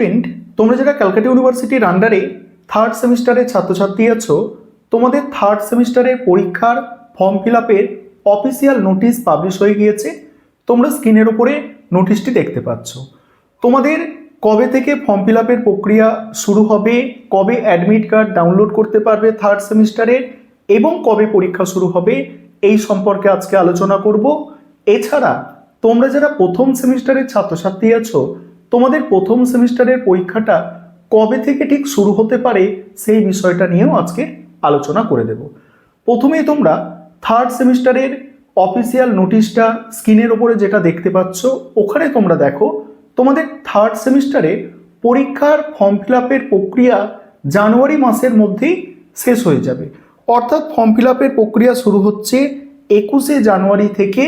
Friend, তোমরা যারা ক্যালকাটা ইউনিভার্সিটির আন্ডারে থার্ড সেমিস্টারের ছাত্রছাত্রী আছো, তোমাদের থার্ড সেমিস্টারের পরীক্ষার ফর্ম ফিল আপের অফিসিয়াল নোটিশ পাবলিশ হয়ে গিয়েছে। তোমরা স্ক্রিনের উপরে নোটিশটি দেখতে পাচ্ছ। তোমাদের কবে থেকে ফর্ম ফিল আপের প্রক্রিয়া শুরু হবে, কবে অ্যাডমিট কার্ড ডাউনলোড করতে পারবে থার্ড সেমিস্টারের, এবং কবে পরীক্ষা শুরু হবে, এই সম্পর্কে আজকে আলোচনা করব। এছাড়া তোমরা যারা প্রথম সেমিস্টারের ছাত্রছাত্রী আছো, তোমাদের প্রথম সেমিস্টারের পরীক্ষাটা কবে থেকে ঠিক শুরু হতে পারে সেই বিষয়টা নিয়েও আজকে আলোচনা করে দেব। প্রথমেই তোমরা থার্ড সেমিস্টারের অফিসিয়াল নোটিশটা স্ক্রিনের ওপরে যেটা দেখতে পাচ্ছ, ওখানে তোমরা দেখো তোমাদের থার্ড সেমিস্টারে পরীক্ষার ফর্ম ফিল আপের প্রক্রিয়া জানুয়ারি মাসের মধ্যেই শেষ হয়ে যাবে। অর্থাৎ ফর্ম ফিল আপের প্রক্রিয়া শুরু হচ্ছে 21শে জানুয়ারি থেকে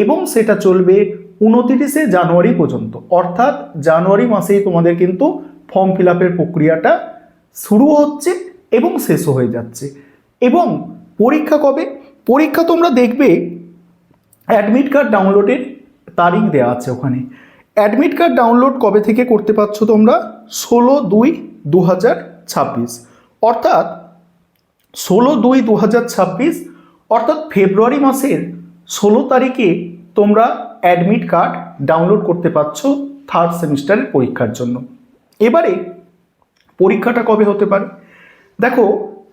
এবং সেটা চলবে 29শে জানুয়ারি পর্যন্ত। অর্থাৎ জানুয়ারি মাসেই তোমাদের কিন্তু ফর্ম ফিল আপের প্রক্রিয়াটা শুরু হচ্ছে এবং শেষও হয়ে যাচ্ছে। এবং পরীক্ষা কবে? পরীক্ষা তোমরা দেখবে অ্যাডমিট কার্ড ডাউনলোডের তারিখ দেওয়া আছে ওখানে। অ্যাডমিট কার্ড ডাউনলোড কবে থেকে করতে পারছো তোমরা? 16/2/2026, অর্থাৎ 16/2/2026, অর্থাৎ ফেব্রুয়ারি মাসের 16 তারিখে তোমরা অ্যাডমিট কার্ড ডাউনলোড করতে পারছো থার্ড সেমিস্টারের পরীক্ষার জন্য। এবারে পরীক্ষাটা কবে হতে পারে? দেখো,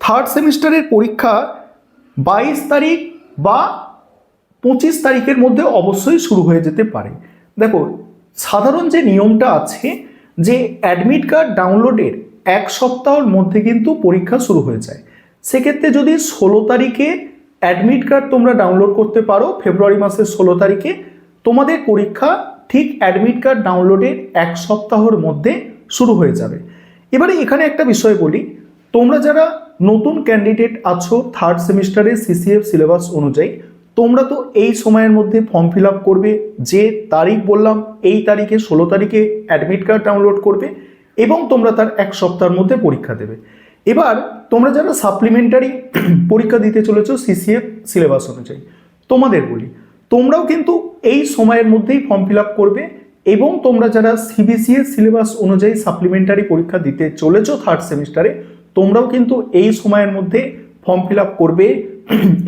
থার্ড সেমিস্টারের পরীক্ষা 22 তারিখ বা 25 তারিখের মধ্যে অবশ্যই শুরু হয়ে যেতে পারে। দেখো, সাধারণ যে নিয়মটা আছে যে অ্যাডমিট কার্ড ডাউনলোডের 1 সপ্তাহের মধ্যে কিন্তু পরীক্ষা শুরু হয়ে যায়। সেক্ষেত্রে যদি 16 তারিখে অ্যাডমিট কার্ড তোমরা ডাউনলোড করতে পারো, ফেব্রুয়ারি মাসের 16 তারিখে, তোমাদের পরীক্ষা ঠিক অ্যাডমিট কার্ড ডাউনলোডের 1 সপ্তাহের মধ্যে শুরু হয়ে যাবে। এবারে এখানে একটা বিষয় বলি, তোমরা যারা নতুন ক্যান্ডিডেট আছো থার্ড সেমিস্টারে সিসিএফ সিলেবাস অনুযায়ী, তোমরা তো এই সময়ের মধ্যে ফর্ম ফিল আপ করবে। যে তারিখ বললাম, এই তারিখে 16 তারিখে অ্যাডমিট কার্ড ডাউনলোড করবে এবং তোমরা তার 1 সপ্তাহের মধ্যে পরীক্ষা দেবে। এবার তোমরা যারা সাপ্লিমেন্টারি পরীক্ষা দিতে চলেছো সিসিএফ সিলেবাস অনুযায়ী, তোমাদের বলি, তোমরাও কিন্তু এই সময়ের মধ্যেই ফর্ম ফিল আপ করবে এবং তোমরা যারা সিবিসিএস সিলেবাস অনুযায়ী সাপ্লিমেন্টারি পরীক্ষা দিতে চলেছো থার্ড সেমিস্টারে, তোমরাও কিন্তু এই সময়ের মধ্যে ফর্ম ফিল আপ করবে।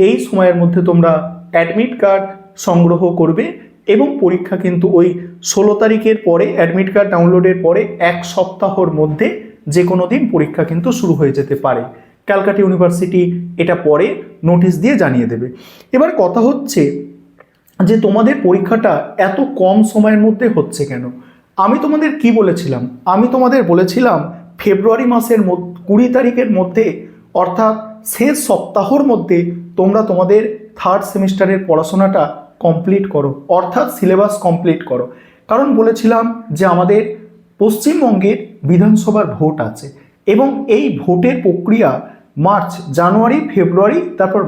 এই সময়ের মধ্যে তোমরা অ্যাডমিট কার্ড সংগ্রহ করবে এবং পরীক্ষা কিন্তু ওই 16 তারিখের পরে, অ্যাডমিট কার্ড ডাউনলোডের পরে 1 সপ্তাহের মধ্যে যে কোনো দিন পরীক্ষা কিন্তু শুরু হয়ে যেতে পারে। ক্যালকাটা ইউনিভার্সিটি এটা পরে নোটিশ দিয়ে জানিয়ে দেবে। এবার কথা হচ্ছে যে তোমাদের পরীক্ষাটা এত কম সময়ের মধ্যে হচ্ছে কেন? আমি তোমাদের কি বলেছিলাম? আমি তোমাদের বলেছিলাম ফেব্রুয়ারি মাসের 20 তারিখের মধ্যে, অর্থাৎ শেষ সপ্তাহের মধ্যে তোমরা তোমাদের থার্ড সেমিস্টারের পড়াশোনাটা কমপ্লিট করো, অর্থাৎ সিলেবাস কমপ্লিট করো। কারণ বলেছিলাম যে আমাদের পশ্চিমবঙ্গের বিধানসভার ভোট আছে এবং এই ভোটের প্রক্রিয়া জানুয়ারি, ফেব্রুয়ারি, তারপর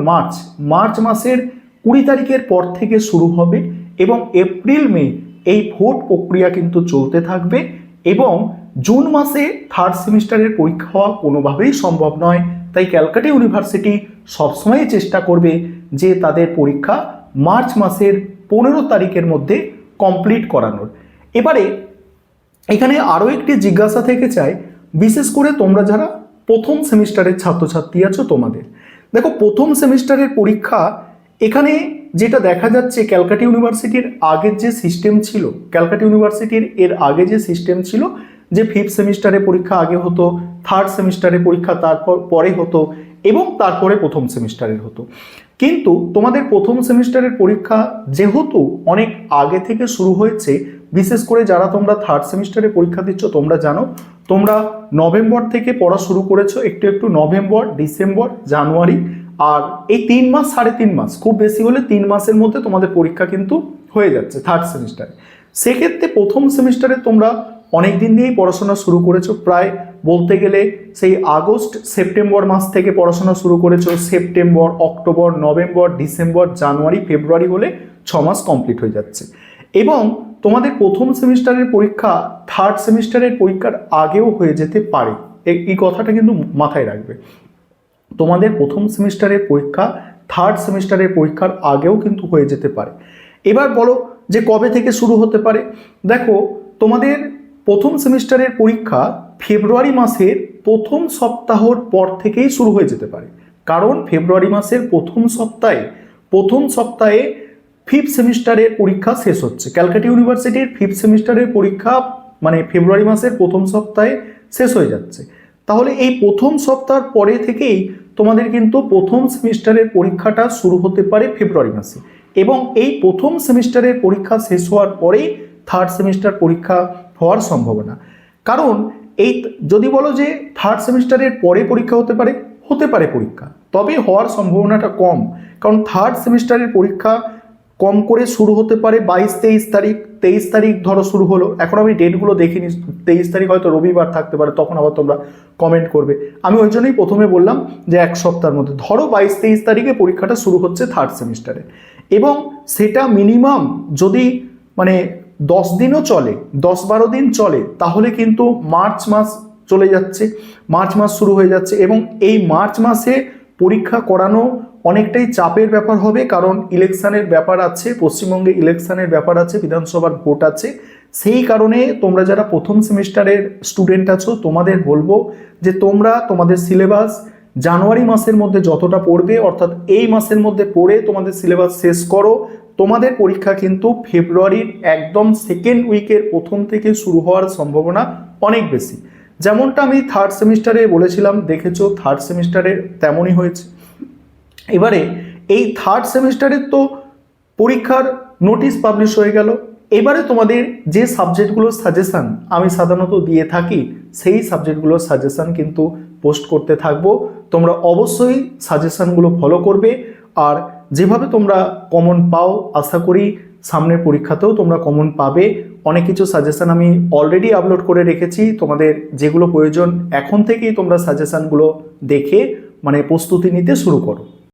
মার্চ মাসের 20 তারিখের পর থেকে শুরু হবে এবং এপ্রিল মে এই ভোট প্রক্রিয়া কিন্তু চলতে থাকবে এবং জুন মাসে থার্ড সেমিস্টারের পরীক্ষা হওয়া কোনোভাবেই সম্ভব নয়। তাই ক্যালকাটা ইউনিভার্সিটি সবসময় চেষ্টা করবে যে তাদের পরীক্ষা মার্চ মাসের 15 তারিখের মধ্যে কমপ্লিট করানোর। এবারে এখানে আরও একটি জিজ্ঞাসা থেকে চাই, বিশেষ করে তোমরা যারা প্রথম সেমিস্টারের ছাত্রছাত্রী আছো তোমাদের। দেখো, প্রথম সেমিস্টারের পরীক্ষা এখানে যেটা দেখা যাচ্ছে, ক্যালকাটা ইউনিভার্সিটির আগের যে সিস্টেম ছিল, ক্যালকাটা ইউনিভার্সিটির এর আগে যে সিস্টেম ছিল যে 5th সেমিস্টারে পরীক্ষা আগে হতো, থার্ড সেমিস্টারে পরীক্ষা তারপর পরে হতো এবং তারপরে প্রথম সেমিস্টারের হতো। কিন্তু তোমাদের প্রথম সেমিস্টারের পরীক্ষা যেহেতু অনেক আগে থেকে শুরু হয়েছে, বিশেষ করে যারা তোমরা থার্ড সেমিস্টারে পরীক্ষা দিচ্ছ তোমরা জানো, তোমরা নভেম্বর থেকে পড়া শুরু করেছো, একটু নভেম্বর, ডিসেম্বর, জানুয়ারি, আর এই 3 মাস, 3.5 মাস, খুব বেশি হলে 3 মাসের মধ্যে তোমাদের পরীক্ষা কিন্তু হয়ে যাচ্ছে থার্ড সেমিস্টারে। সেক্ষেত্রে প্রথম সেমিস্টারে তোমরা অনেক দিন দিয়েই পড়াশোনা শুরু করেছো, প্রায় বলতে গেলে সেই আগস্ট সেপ্টেম্বর মাস থেকে পড়াশোনা শুরু করেছো। সেপ্টেম্বর, অক্টোবর, নভেম্বর, ডিসেম্বর, জানুয়ারি, ফেব্রুয়ারি হলে 6 মাস কমপ্লিট হয়ে যাচ্ছে এবং তোমাদের প্রথম সেমিস্টারের পরীক্ষা থার্ড সেমিস্টারের পরীক্ষার আগেও হয়ে যেতে পারে। এই কথাটা কিন্তু মাথায় রাখবে। তোমাদের প্রথম সেমিস্টারের পরীক্ষা থার্ড সেমিস্টারের পরীক্ষার আগেও কিন্তু হয়ে যেতে পারে। এবার বলো যে কবে থেকে শুরু হতে পারে? দেখো, তোমাদের প্রথম সেমিস্টারের পরীক্ষা ফেব্রুয়ারি মাসের প্রথম সপ্তাহর পর থেকেই শুরু হয়ে যেতে পারে, কারণ ফেব্রুয়ারি মাসের প্রথম সপ্তাহে ফিফথ সেমিস্টারের পরীক্ষা শেষ হচ্ছে। ক্যালকাটা ইউনিভার্সিটির ফিফথ সেমিস্টারের পরীক্ষা মানে ফেব্রুয়ারি মাসের প্রথম সপ্তাহে শেষ হয়ে যাচ্ছে। তাহলে এই প্রথম সপ্তাহের পরে থেকেই তোমাদের কিন্তু প্রথম সেমিস্টারের পরীক্ষাটা শুরু হতে পারে ফেব্রুয়ারি মাসে, এবং এই প্রথম সেমিস্টারের পরীক্ষা শেষ হওয়ার পরেই থার্ড সেমিস্টার পরীক্ষা হওয়ার সম্ভাবনা। কারণ এই যদি বলো যে থার্ড সেমিস্টারের পরে পরীক্ষা হতে পারে পরীক্ষা, তবে হওয়ার সম্ভাবনাটা কম, কারণ থার্ড সেমিস্টারের পরীক্ষা কম করে শুরু হতে পারে 22-23 তারিখ। 23 তারিখ ধরো শুরু হলো, এখন আমি ডেটগুলো দেখিনি, 23 তারিখ হয়তো রবিবার থাকতে পারে, তখন আবার তোমরা কমেন্ট করবে। আমি ওই জন্যই প্রথমে বললাম যে এক সপ্তাহের মধ্যে, ধরো 22-23 তারিখে পরীক্ষাটা শুরু হচ্ছে থার্ড সেমিস্টারে, এবং সেটা মিনিমাম যদি মানে 10 দিনও চলে, 10-12 দিন চলে, তাহলে কিন্তু মার্চ মাস চলে যাচ্ছে, মার্চ মাস শুরু হয়ে যাচ্ছে, এবং এই মার্চ মাসে পরীক্ষা করানো অনেকটাই চাপের ব্যাপার হবে, কারণ ইলেকশনের ব্যাপার আছে, পশ্চিমবঙ্গে ইলেকশনের ব্যাপার আছে, বিধানসভার ভোট আছে। সেই কারণে তোমরা যারা প্রথম সেমিস্টারের স্টুডেন্ট আছো, তোমাদের বলবো যে তোমরা তোমাদের সিলেবাস জানুয়ারি মাসের মধ্যে যতটা পড়বে, অর্থাৎ এই মাসের মধ্যে পড়ে তোমাদের সিলেবাস শেষ করো। তোমাদের পরীক্ষা কিন্তু ফেব্রুয়ারির একদম সেকেন্ড উইকের প্রথম থেকে শুরু হওয়ার সম্ভাবনা অনেক বেশি। যেমনটা আমি থার্ড সেমিস্টারে বলেছিলাম, দেখেছো থার্ড সেমিস্টারে তেমনই হয়েছে। এবারে এই থার্ড সেমিস্টারের তো পরীক্ষার নোটিশ পাবলিশ হয়ে গেল। এবারে তোমাদের যে সাবজেক্টগুলোর সাজেশান আমি সাধারণত দিয়ে থাকি, সেই সাবজেক্টগুলোর সাজেশান কিন্তু পোস্ট করতে থাকবো। তোমরা অবশ্যই সাজেশানগুলো ফলো করবে, আর যেভাবে তোমরা কমন পাও, আশা করি সামনের পরীক্ষাতেও তোমরা কমন পাবে। অনেক কিছু সাজেশান আমি অলরেডি আপলোড করে রেখেছি, তোমাদের যেগুলো প্রয়োজন এখন থেকেই তোমরা সাজেশানগুলো দেখে মানে প্রস্তুতি নিতে শুরু করো।